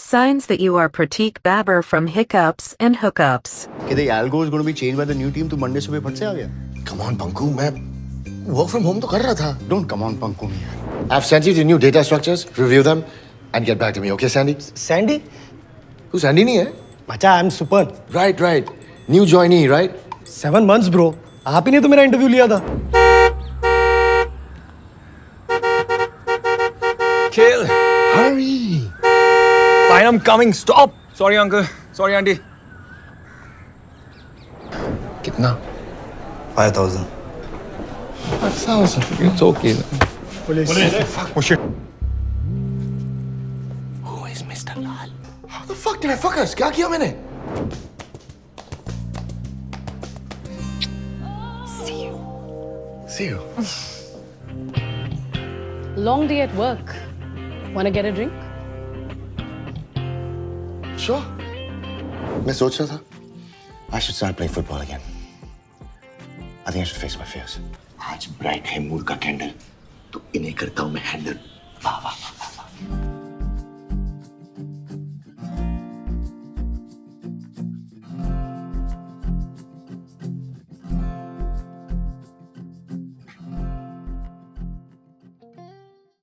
Signs that you are Prateek Babar from Hiccups and Hookups. Okay, the algo is going to be changed by the new team. To Monday सुबह फट से आ गया. Come on, Panku. मैं work from home तो कर रहा था. Don't come on, Panku me. I've sent you the new data structures. Review them and get back to me. Okay, Sandy? Sandy? तू Sandy नहीं है? Macha, I'm super. Right. New joinee, right? 7 months, bro. आप ही ने तो मेरा interview लिया था. Kill. Hurry. Fine, I'm coming. Stop. Sorry, uncle. Sorry, auntie. कितना? 5,000. 5,000. It's okay. Police. Fuck. Oh shit. Who is Mr. Lal? How the fuck did I fuck us? क्या किया मैंने? See you. Long day at work. Wanna get a drink? Sure. मैं सोच रहा था I should start playing football again. I think I should face my fears. आज bright है mood का कैंडल तो इन्हें करता हूँ मैं हैंडल. वाह वाह.